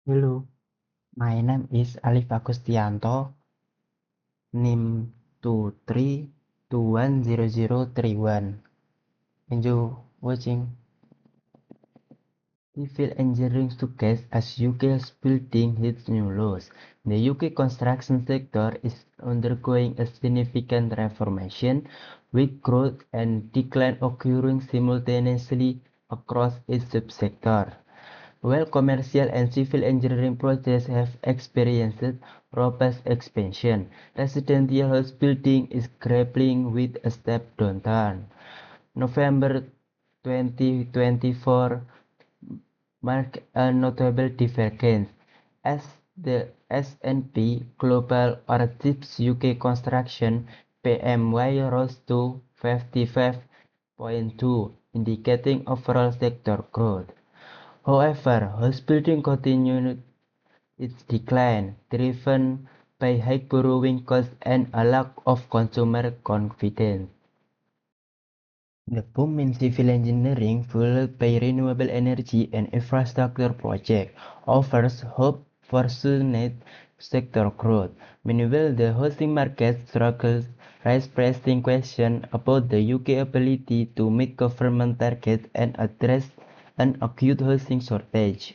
Hello, my name is Alif Agustianto, NIM 23210031. Enjoy watching. Civil engineering success as UK's building hits new lows. The UK construction sector is undergoing a significant reformation, with growth and decline occurring simultaneously across its subsector. While commercial and civil engineering projects have experienced robust expansion, residential house building is grappling with a steep downturn. November 2024 marked a notable divergence as the S&P Global or CIPS UK construction PMY rose to 55.2, indicating overall sector growth. However, house building continued its decline, driven by high borrowing costs and a lack of consumer confidence. The boom in civil engineering, fueled by renewable energy and infrastructure projects, offers hope for sustained sector growth. Meanwhile, the housing market struggles, raise pressing questions about the UK ability to meet government targets and address an acute housing shortage.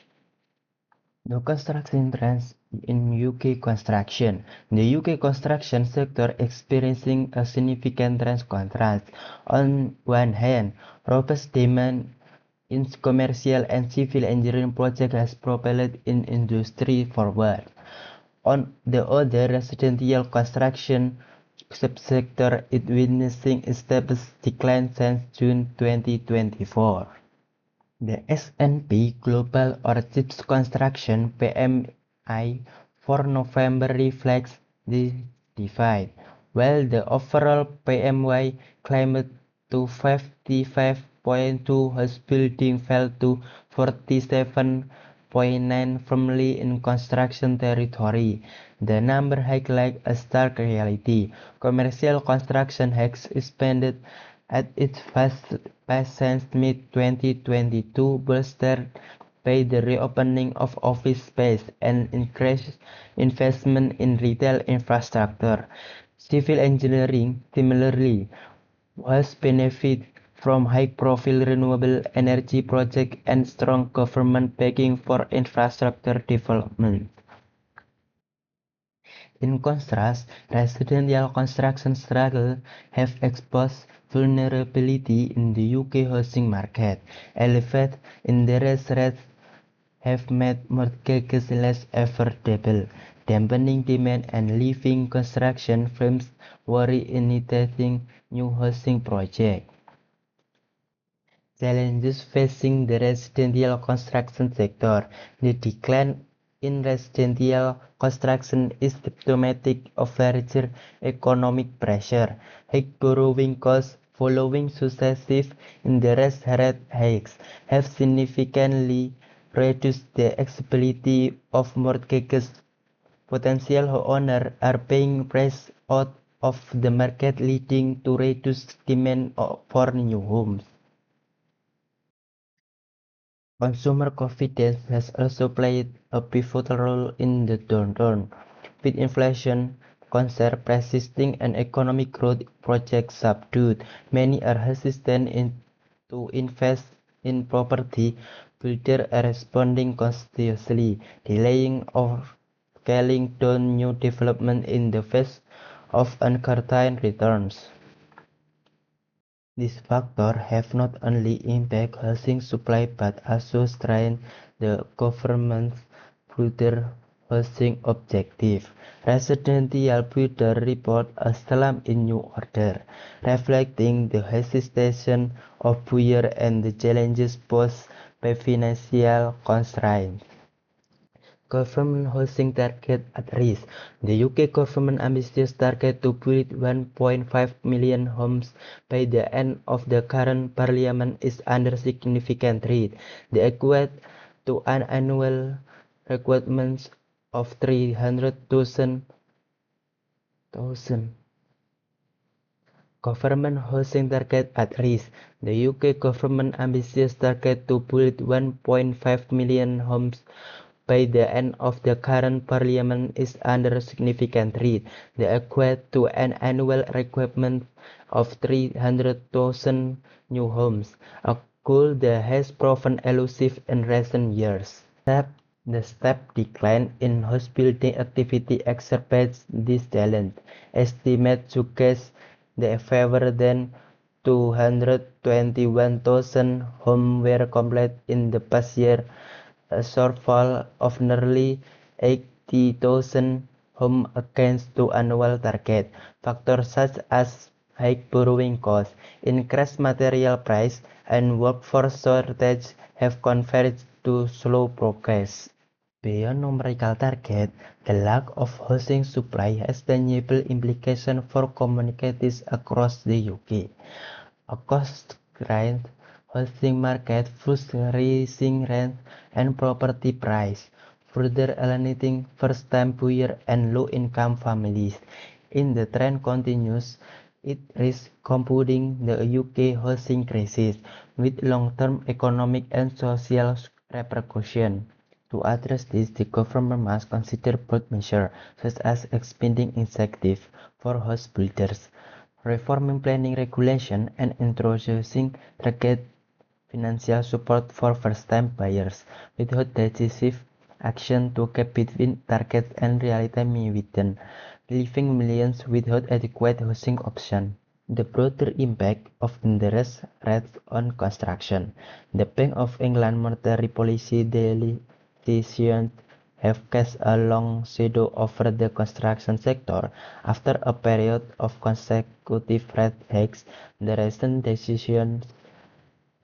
The construction trends in UK construction. The UK construction sector experiencing a significant trend contrast. On one hand, robust demand in commercial and civil engineering projects has propelled in industry forward. On the other, residential construction subsector is witnessing a stable decline since June 2024. The S&P Global or CIPS Construction PMI for November reflects this divide, while the overall PMI climbed to 55.2, house building fell to 47.9, firmly in construction territory. The number highlights a stark reality. Commercial construction has expanded at its fastest pace since mid-2022, bolstered by the reopening of office space and increased investment in retail infrastructure. Civil engineering, similarly, has benefited from high-profile renewable energy projects and strong government backing for infrastructure development. In contrast, residential construction struggles have exposed vulnerability in the UK housing market. Elevated interest rates have made mortgages less affordable, dampening demand and leaving construction firms worried initiating new housing projects. Challenges facing the residential construction sector. The decline in residential construction is symptomatic of larger economic pressure. High borrowing costs following successive interest rate hikes have significantly reduced the accessibility of mortgages. Potential homeowners are being priced out of the market, leading to reduced demand for new homes. Consumer confidence has also played a pivotal role in the downturn, with inflation concerns persisting and economic growth projects subdued. Many are hesitant to invest in property. Builders are responding cautiously, delaying or scaling down new development in the face of uncertain returns. These factors have not only impacted housing supply but also strained the government's broader housing objective. Residential builders report a slump in new orders, reflecting the hesitation of buyers and the challenges posed by financial constraints. Government housing target at risk. The UK government ambitious target to build 1.5 million homes by the end of the current parliament is under significant threat. The equate to an annual requirements of 300,000 government housing target at risk. The UK government ambitious target to build 1.5 million homes by the end of the current parliament is under significant threat. They equate to an annual requirement of 300,000 new homes, a goal that has proven elusive in recent years. The steep decline in house building activity exacerbates this challenge. Estimates suggest that fewer than 221,000 homes were completed in the past year, a shortfall of nearly 80,000 homes against the annual target. Factors such as high borrowing costs, increased material price, and workforce shortage have converged to slow progress. Beyond numerical target, the lack of housing supply has tangible implications for communities across the UK. A constrained housing market fuels rising rent and property price, further alienating first-time buyers and low-income families. If the trend continues, it risks compounding the UK housing crisis with long-term economic and social repercussions. To address this, the government must consider both measures, such as expanding incentives for house builders, reforming planning regulation, and introducing targeted financial support for first-time buyers. Without decisive action to gap between targets and reality may widen, leaving millions without adequate housing options. The broader impact of interest rates on construction. The Bank of England monetary policy decisions have cast a long shadow over the construction sector. After a period of consecutive rate hikes, the recent decisions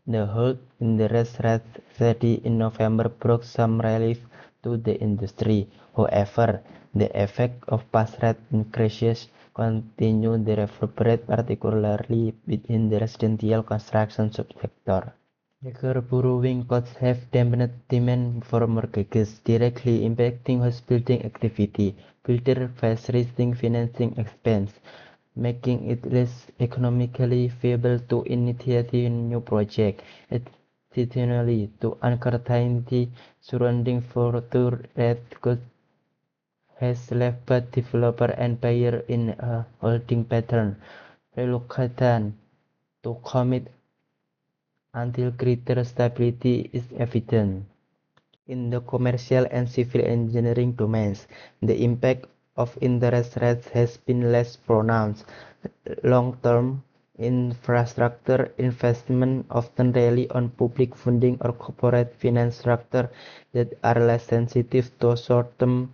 the hold interest rate steady in November brought some relief to the industry. However, the effect of past rate increases continue to reverberate, particularly within the residential construction subsector. Higher borrowing costs have dampened demand for mortgages, directly impacting house building activity. Builders face rising financing expense, making it less economically viable to initiate new projects. Additionally, the uncertainty surrounding future rate cuts has left both developer and buyer in a holding pattern, reluctant to commit until greater stability is evident. In the commercial and civil engineering domains, the impact of interest rates has been less pronounced. Long-term infrastructure investment often rely on public funding or corporate finance structures that are less sensitive to short-term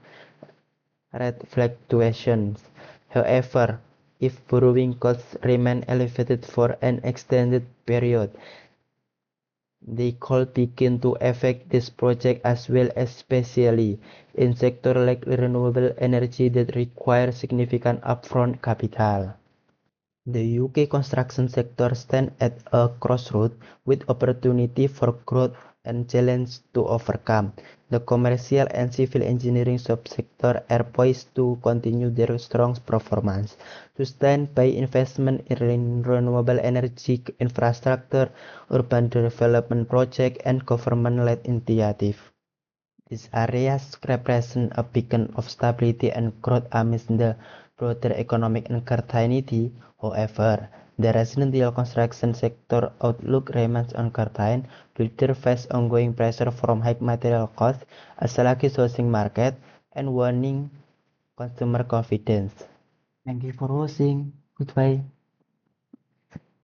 rate fluctuations. However, if borrowing costs remain elevated for an extended period, they could begin to affect this project as well, especially in sectors like renewable energy that require significant upfront capital. The UK construction sector stands at a crossroads with opportunity for growth and challenge to overcome. The commercial and civil engineering subsector are poised to continue their strong performance, sustained by investment in renewable energy infrastructure, urban development projects, and government-led initiatives. These areas represent a beacon of stability and growth amidst the broader economic uncertainty. However, the residential construction sector outlook remains uncertain. Builders face ongoing pressure from high material costs, a sluggish housing market, and waning consumer confidence. Thank you for watching. Goodbye.